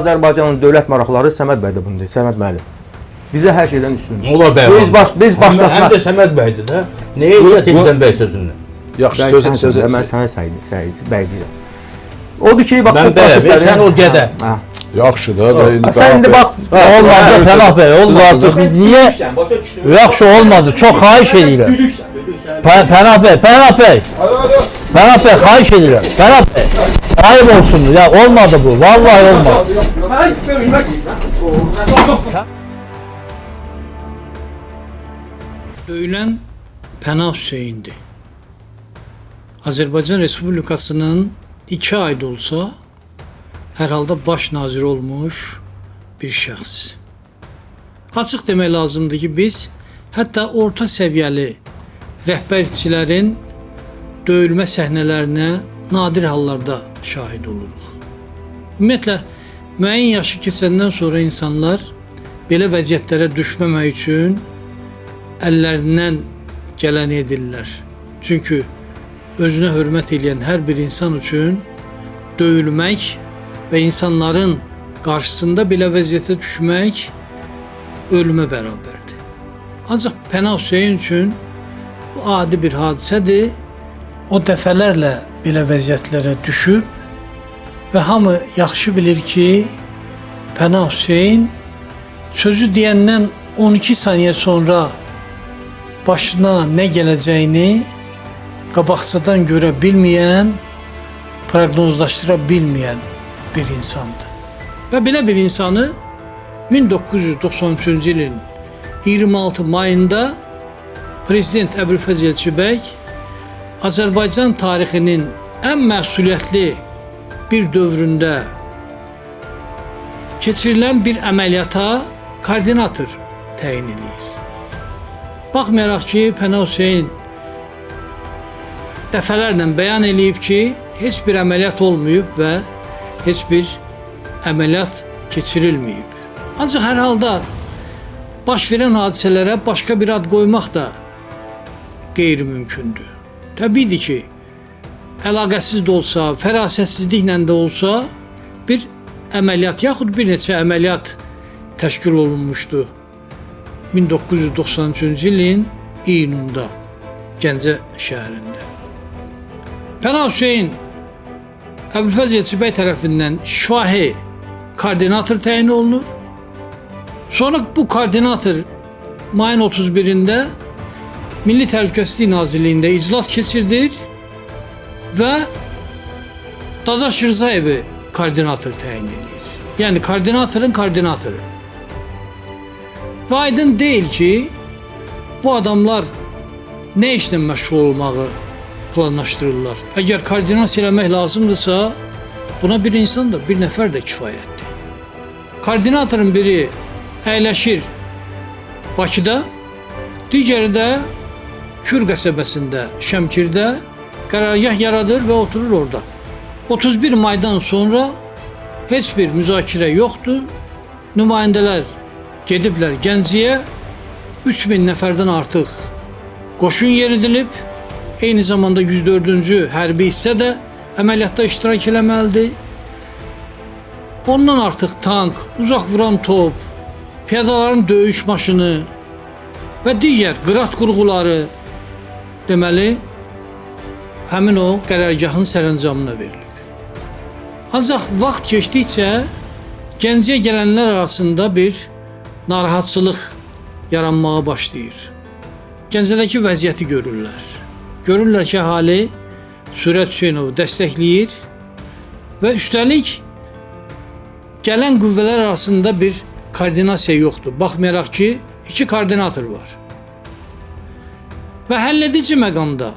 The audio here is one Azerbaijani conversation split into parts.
Azərbaycanın dövlət maraqları Səməd bəy də bunu deyir, Səməd müəllim. Bizə hər şeydən üstündür. Ola bəy. Biz başqasına... Həm də Səməd bəydir də. Nəyə iyyət edirsən bəy sözündən? Yaxşı, sözü. Mən sənə Səid bəy deyirəm. Odur ki, bax bu prosesləri... Sən o gədə. Yaxşı da. Sən indi bax... Olmadı Pənah bəy, olmadı. Biz niyə... Yaxşı olmadı, çox xahiş edirəm. Pənah bəy, xahiş edirəm. Pənah bəy, ayıb olsun. Ya olmadı bu, vallahi olmadı. Döyülən Pənah Hüseyndir. Azərbaycan Respublikasının 2 ayda olsa, hər halda baş nazir olmuş bir şəxs. Açıq demək lazımdır ki, biz hətta orta səviyyəli rəhbərçilərin döyülmə səhnələrinə nadir hallarda şahid oluruq. Ümumiyyətlə, müəyyən yaşı keçəndən sonra insanlar belə vəziyyətlərə düşməmək üçün əllərindən gələni edirlər. Çünki özünə hörmət edən hər bir insan üçün döyülmək və insanların qarşısında belə vəziyyətə düşmək ölümə bərabərdir. Ancaq Pənah Hüseyn üçün bu adi bir hadisədir. O dəfələrlə belə vəziyyətlərə düşüb və hamı yaxşı bilir ki, Pənah Hüseyn sözü deyəndən 12 saniyə sonra başına nə gələcəyini qabaqcadan görə bilməyən, proqnozlaşdıra bilməyən bir insandır. Və belə bir insanı 1993-cü ilin 26 mayında Prezident Əbülfəz Elçibəy Azərbaycan tarixinin ən məsuliyyətli bir dövründə keçirilən bir əməliyyata koordinator təyin edir. Baxmayaraq ki, Pənah Hüseyn dəfələrlə bəyan eləyib ki, heç bir əməliyyat olmayıb və heç bir əməliyyat keçirilməyib. Ancaq hər halda baş verən hadisələrə başqa bir ad qoymaq da qeyri-mümkündür. Təbiidir ki, əlaqəsiz də olsa, fərasətsizliklə də olsa bir əməliyyat yaxud bir neçə əməliyyat təşkil olunmuşdu. 1993-cü ilin iyununda Gəncə şəhərində. Pənah Hüseyn Əbülfəz Elçibəy tərəfindən şifahi koordinator təyin olunur. Sonra bu koordinator mayın 31-də Milli Təhlükəsizlik Nazirliyində iclas keçirdir və Dadaş Rzayevi koordinator təyin edir. Yəni koordinatorun koordinatoru. Və aydın deyil ki, bu adamlar nə işlə məşğul olmağı planlaşdırırlar. Əgər koordinasiya eləmək lazımdırsa, buna bir insan da, bir nəfər də kifayətdir. Koordinatorun biri əyləşir Bakıda, digəri də Kür qəsəbəsində, Şəmkirdə qərargah yaradır və oturur orada. 31 maydan sonra heç bir müzakirə yoxdur. Nümayəndələr gediblər Gəncəyə, 3000 nəfərdən artıq qoşun yeridilib, eyni zamanda 104-cü hərbi hissə də əməliyyatda iştirak eləməlidir. Ondan artıq tank, uzaq vuran top, piyadaların döyüş maşını və digər qırat qurğuları deməli, həmin o qərargahın sərəncamına verilib. Ancaq vaxt keçdikcə Gəncəyə gələnlər arasında bir narahatçılıq yaranmağa başlayır. Gəncədəki vəziyyəti görürlər. Görürlər ki, əhali Sürət Hüseynovu dəstəkləyir və üstəlik gələn qüvvələr arasında bir koordinasiya yoxdur. Baxmayaraq ki, 2 koordinator var. Və həlledici məqamda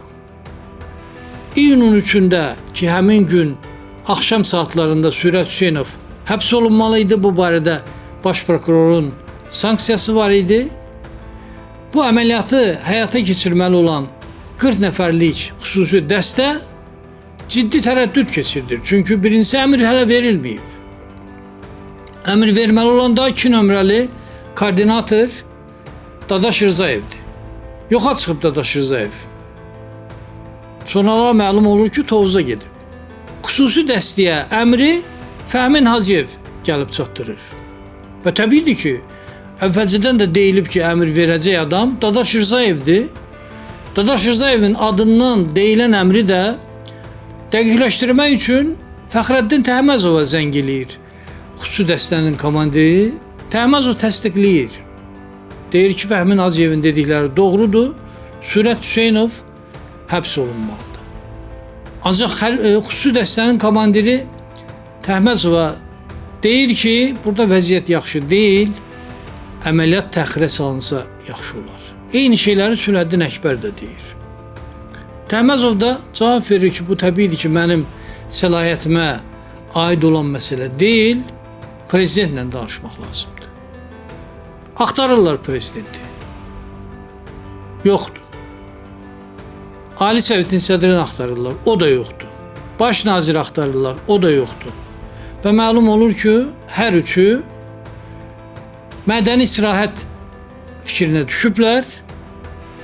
iyunun 3-də ki, həmin gün axşam saatlarında Sürət Hüseynov həbs olunmalı idi. Bu barədə baş prokurorun sanksiyası var idi. Bu əməliyyatı həyata keçirməli olan 40 nəfərlik xüsusi dəstə ciddi tərəddüd keçirdir. Çünki birincisi əmr hələ verilməyib. Əmr verməli olan da 2 nömrəli koordinator Dadaş Rzayevdir. Yoxa çıxıb Dadaş Rzayev. Sonralar məlum olur ki, Tovuza gedib. Xüsusi dəstəyə əmri Fəhmin Hacıyev gəlib çatdırır. Və təbiidir ki, əvvəlcədən də deyilib ki, əmr verəcək adam Dadaş Rızayevdir. Dadaş Rızayevin adından deyilən əmri də dəqiqləşdirmək üçün Fəxrəddin Təhməzova zəng eləyir. Xüsusi dəstənin komandiri Təhməzov təsdiqləyir. Deyir ki, Fəhmin Hacıyevin dedikləri doğrudur. Sürət Hüseynov həbs olunmalıdır. Ancaq xüsusi dəstənin komandiri Təhməzova deyir ki, burada vəziyyət yaxşı deyil, əməliyyat təxirə salınsa yaxşı olar. Eyni şeyləri Sülhəddin Əkbər də deyir. Təhməzov da cavab verir ki, bu təbiidir ki, mənim səlahiyyətimə aid olan məsələ deyil, prezidentlə danışmaq lazımdır. Axtarırlar prezidenti. Yoxdur. Ali Sovetin sədrini axtarırlar, o da yoxdur. Baş nazir axtarırlar, o da yoxdur. Və məlum olur ki, hər üçü mədəni istirahət fikrinə düşüblər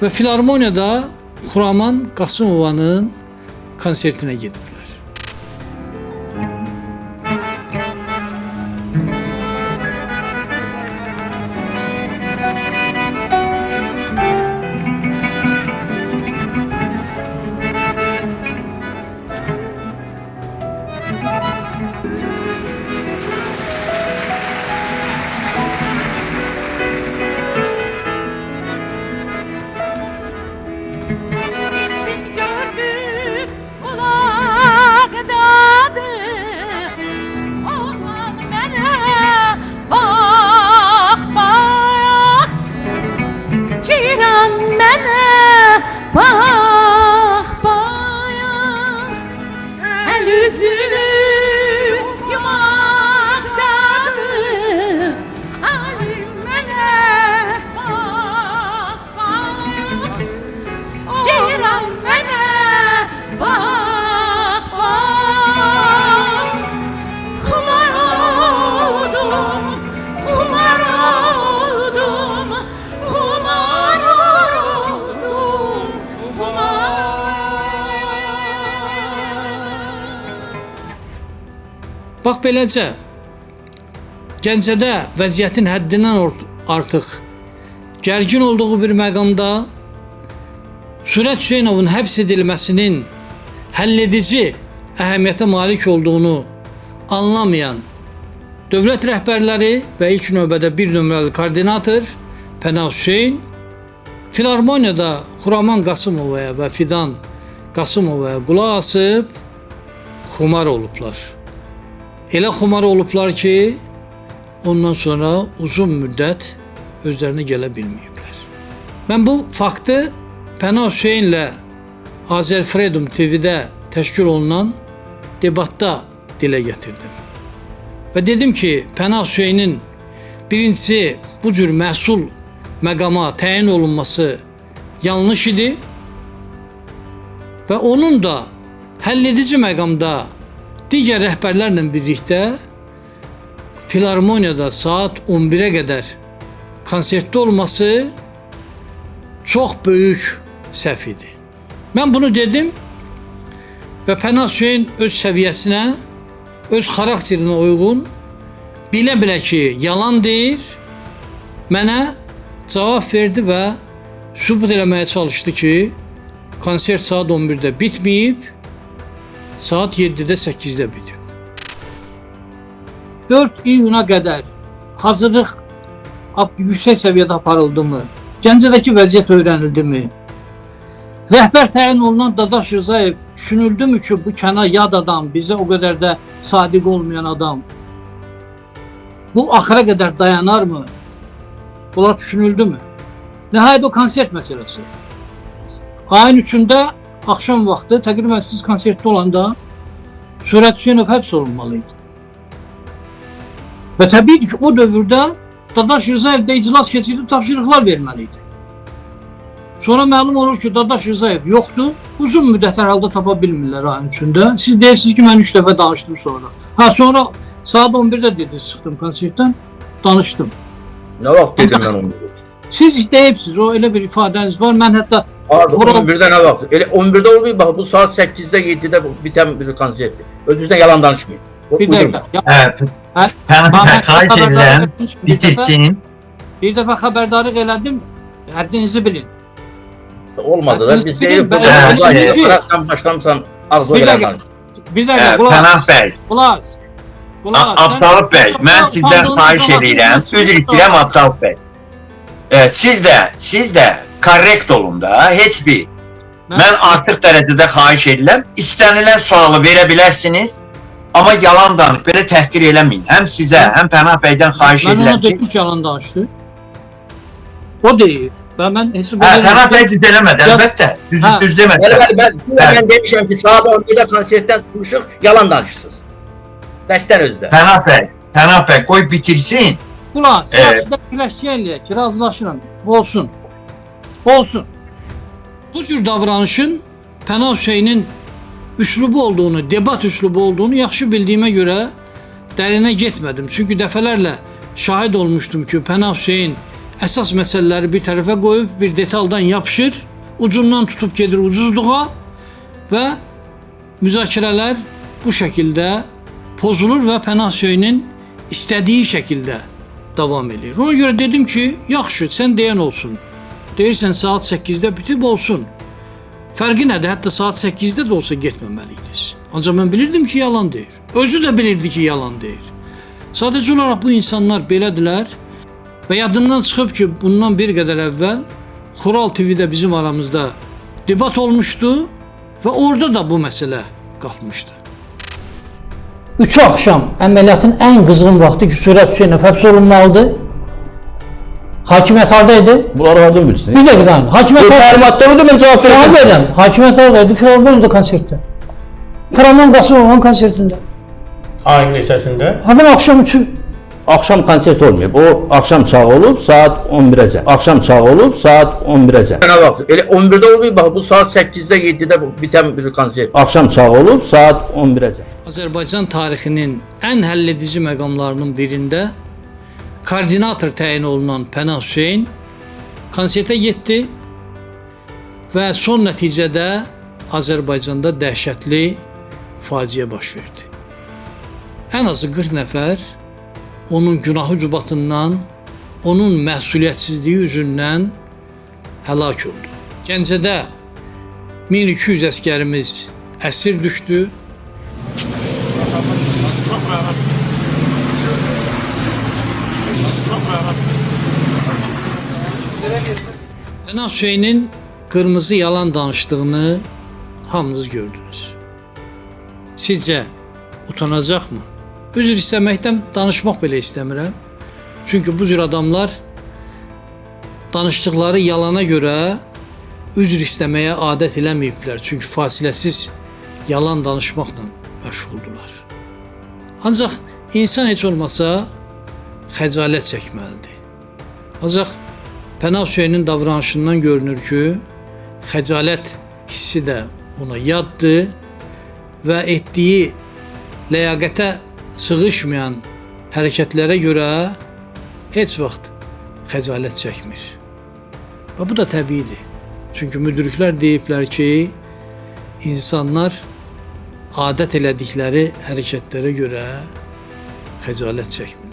və Filarmoniyada Xuraman Qasımovanın konsertinə gediblər. Gördük ulaqdadı, oğlan mənə bax, bax, ceyran mənə bax, bax, əl üzünü yumaqdadır, alim mənə bax, bax, ceyran mənə bax, bax, xumar oldum, xumar oldum, xumar oldum, xumar. Bax beləcə, Gəncədə vəziyyətin həddindən artıq gərgin olduğu bir məqamda Sürət Hüseynovun həbs edilməsinin həlledici əhəmiyyətə malik olduğunu anlamayan dövlət rəhbərləri və ilk növbədə bir nömrəli koordinator Pənah Hüseyn Filarmoniyada Xuraman Qasımovaya və Fidan Qasımovaya qulaq asıb xumar olublar. Elə xumar olublar ki, ondan sonra uzun müddət özlərinə gələ bilməyiblər. Mən bu faktı Pənah Hüseynlə Azərfredum TV-də təşkil olunan debatda dilə gətirdim. Və dedim ki, Pənah Hüseynin birincisi bu cür məhsul məqama təyin olunması yanlış idi və onun da həlledici məqamda digər rəhbərlərlə birlikdə Filarmoniyada saat 11-ə qədər konsertdə olması çox böyük səhv idi. Mən bunu dedim və Pənah Hüseyn öz səviyyəsinə, öz xarakterinə uyğun bilə-bilə ki, yalan deyir, mənə cavab verdi və sübut eləməyə çalışdı ki, konsert saat 11-də bitməyib, saat 7-də 8-də bitib. 4 iyuna qədər hazırlıq yüksək səviyyədə aparıldı mı? Gəncədəki vəziyyət öyrənildi mi? Rəhbər təyin olunan Dadaş Rızayev düşünüldü mü ki, bu kənar yad adam, bizə o qədər də sadiq olmayan adam bu axıra qədər dayanar mı? Bunlar düşünüldü mü? Nəhayət o konsert məsələsi. Ayın 3-də axşam vaxtı təqribən siz konsertdə olanda Sürət Hüseynov həbs olunmalıydı. Və təbii ki, o dövrdə Dadaş Rızayev də iclas keçirdi, tapşırıqlar verməliydi. Sonra məlum olur ki, Dadaş Rızayev yoxdur. Uzun müddət hər halda tapa bilmirlər ayın 3-də. Siz deyirsiniz ki, mən 3 dəfə danışdım sonra. Sonra saat 11-də dediniz, çıxdım konsertdən, danışdım. Nə vaxt dedim mən onu? Siz deyibsiniz, o elə bir ifadəniz var. Mən hətta 11-də nə vaxt? Elə 11-də olmayıb, bax bu saat 8-də, 7-də bitən bir konsertdir. Özünüzdən yalan danışmayın. Bir dakika. Ya, Evet. bana Pənah xahiş xəbərdarlıq edirəm, etmiş, bitirsin. bir dəfə xəbərdarlıq elədim. Həddinizi bilin. Olmadı da biz deyip Ben- ben- sen başlamsan ağzı Bir öyle dakika. danış. Bir dəqiqə, qulaq. Pənah bəy, Qulaq. Qulaq. Abdalov bəy, mən sizdən xahiş edirəm, üzr istəyirəm Abdalov bəy. Siz də korrekt olun da, heç bir. Mən artıq dərəcədə xahiş edirəm, istənilən sualı verə bilərsiniz, amma yalan danış, belə təhqir eləməyin. Həm sizə, həm Pənah bəydən xahiş Mən ona edirəm ki, dedim ki, yalan danışdı. O deyir. Və mən heç Pənah bəy düz eləmədi, Ya- əlbəttə, Ha. düz demədi. Ben demişim ki saat 11'de konsertten konuşuq, yalan danışsınız. Dəstən özdə. Pənah bəy, qoy bitirsin. Qulaq, Evet. sizə fikirləşək eləyək ki, razılaşıram. Olsun. Olsun. Bu cür davranışın Pənah Hüseynin üslubu olduğunu, debat üslubu olduğunu yaxşı bildiyimə görə dərinə getmədim. Çünki dəfələrlə şahid olmuşdum ki, Pənah Hüseyn əsas məsələləri bir tərəfə qoyub, bir detaldan yapışır, ucundan tutub gedir ucuzluğa və müzakirələr bu şəkildə pozulur və Pənah Hüseynin istədiyi şəkildə davam edir. Ona görə dedim ki, yaxşı, sən deyən olsun. Deyirsən saat 8-də bitib olsun. Fərqi nədir? Hətta saat 8-də də olsa getməməliydiniz. Ancaq mən bilirdim ki, yalan deyir. Özü də bilirdi ki, yalan deyir. Sadəcə olaraq bu insanlar belədilər və yadından çıxıb ki, bundan bir qədər əvvəl Xural TV-də bizim aramızda debat olmuşdu və orada da bu məsələ qalxmışdı. 3 axşam əməliyyatın ən qızğın vaxtı ki, Sürət Hüseynov həbs olunmalıdır. Hakimiyyət hardaydı? Bunları hardan bilirsiniz? Bir dəqiqə dayan. Hakimiyyət Təlimatları da mən cavab Sual verdim. verirəm. Hakimiyyət hardaydı? Filharmoniyada konsertdə. Karaman Qasımovun konsertində. Ayın neçəsində? Həmin axşam üçün Akşam konsert olmayıb. O akşam çağı olub saat 11-əcə. Akşam çağı olub saat 11-əcə. Bana bak, ele 11'de olmuyor bak bu saat 8'de 7'de biten bir konser. Akşam çağı olub saat 11-əcə. Azərbaycan tarixinin ən həlledici məqamlarının birində koordinator təyin olunan Pənah Hüseyn konsertə getdi və son nəticədə Azərbaycanda dəhşətli faciə baş verdi. Ən azı 40 nəfər onun günahı cübatından, onun məsuliyyətsizliyi üzündən həlak oldu. Gəncədə 1200 əskərimiz əsir düşdü. Pənah Hüseynin qırmızı yalan danışdığını hamınız gördünüz. Sizcə utanacaqmı? Üzr istəməkdən danışmaq belə istəmirəm. Çünki bu cür adamlar danışdıqları yalana görə üzr istəməyə adət eləməyiblər. Çünki fasiləsiz yalan danışmaqla məşğuldular. Ancaq insan heç olmasa xəcalət çəkməlidir. Ancaq Pənah Hüseynin davranışından görünür ki, xəcalət hissi də ona yaddır və etdiyi ləyaqətə sığışmayan hərəkətlərə görə heç vaxt xəcalət çəkmir. Və bu da təbiidir. Çünki müdriklər deyiblər ki, insanlar adət elədikləri hərəkətlərə görə xəcalət çəkmir.